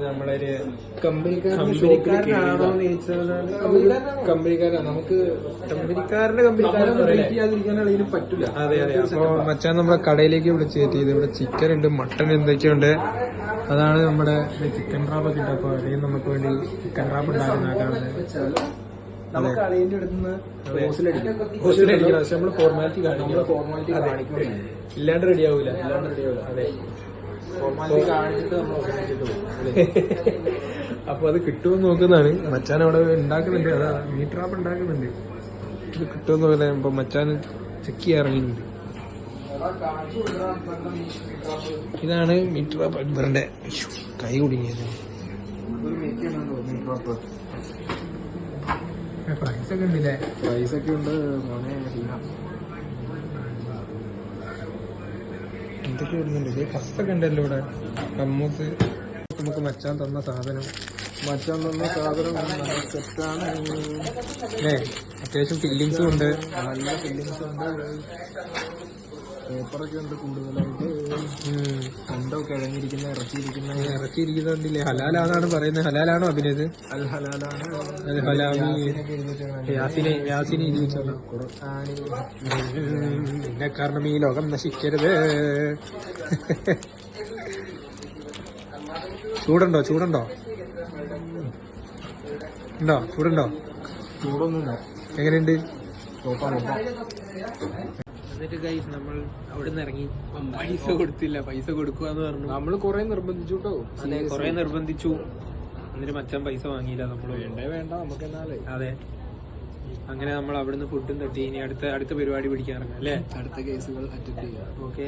നമ്മളൊരു കമ്പനിക്കാരാണ് നമുക്ക് കമ്പനിക്കാരനെ പറ്റില്ല. അതെ അതെ. അപ്പൊ മച്ചാൻ നമ്മളെ കടയിലേക്ക് വിളിച്ച് കയറ്റിയത്. ഇവിടെ ചിക്കൻ ഉണ്ട്, മട്ടൺ എന്തൊക്കെയുണ്ട്. അതാണ് നമ്മുടെ ചിക്കൻ റാപ്പ് ഒക്കെ ഉണ്ട്. അപ്പൊ അടിയും നമുക്ക് വേണ്ടി ചിക്കൻ റാപ്പ് ഉണ്ടാക്കുന്നതാണ്. നമുക്ക് അളിയന്റെ അടുത്ത് ഹോസ്റ്റലടിക്കണം. പക്ഷെ നമ്മള് ഫോർമാലിറ്റി കാണിക്കണം. ഇല്ലാണ്ട് റെഡി ആവൂല. അതെ. അപ്പൊ അത് കിട്ടുമെന്ന് നോക്കുന്നതാണ്. മച്ചാൻ അവിടെ ഉണ്ടാക്കുന്നുണ്ട്. അതാ മീറ്റ് റാപ്പ് ഉണ്ടാക്കുന്നുണ്ട്. ഇത് കിട്ടുമെന്ന് പറയാൻ ഇപ്പൊ മച്ചാൻ ചെക്ക് ചെയ്യാൻ ഇറങ്ങിയിട്ടുണ്ട്. ഇതാണ് മീറ്റ് റാപ്പ് അക്ബറിന്റെ. കൈ കുടുങ്ങിയത്. പ്രൈസ് ഒക്കെ ഉണ്ടല്ലേ? പ്രൈസ് ഒക്കെ ഉണ്ട്. എന്തൊക്കെ വരുന്നുണ്ട്. ഇത് ഫസ്റ്റൊക്കെ ഉണ്ടല്ലോ ഇവിടെ. കമ്മൂസ് നമുക്ക് മച്ചാൻ തന്ന സാധനം. സെറ്റാണ്. അല്ലേ? അത്യാവശ്യം ഫില്ലിങ്സും ഉണ്ട്. നല്ല ഫില്ലിങ്സ് ഉണ്ട്. പേപ്പറൊക്കെ ഉണ്ട് കൂടുതലായിട്ട്. കണ്ടോ കിഴങ്ങിരിക്കുന്ന ഇറച്ചിയിരിക്കുന്നുണ്ടല്ലേ? ഹലാലാന്നാണ് പറയുന്നത്. ഹലാലാണോ അഭിനയത്? അൽ ഹലാലാണ്. അത് ഹലാമി യാസിനെ ജീവിച്ചല്ലോ. എന്നെ കാരണം ഈ ലോകം നശിക്കരുത്. ചൂടുണ്ടോ? ചൂടുണ്ടോ? ചൂടൊന്നുമില്ല. എങ്ങനെയുണ്ട്? എന്നിട്ട് ഗൈസ് നമ്മൾ അവിടെ നിന്ന് ഇറങ്ങി. പൈസ കൊടുത്തില്ല. പൈസ കൊടുക്കുവാന്ന് പറഞ്ഞു. നമ്മൾ കൊറേ നിർബന്ധിച്ചു കേട്ടോ. അതെ, കൊറേ നിർബന്ധിച്ചു. എന്നിട്ട് മച്ചാൻ പൈസ വാങ്ങിയില്ല. നമ്മൾ വേണ്ട നമുക്ക് എന്നാലേ. അതെ. അങ്ങനെ നമ്മൾ അവിടുന്ന് ഫുഡും തട്ടി. ഇനി അടുത്ത പരിപാടി പിടിക്കാൻ ഇറങ്ങാം അല്ലേ? അടുത്ത കേസുകൾ അറ്റൻഡ് ചെയ്യാം. ഓക്കെ.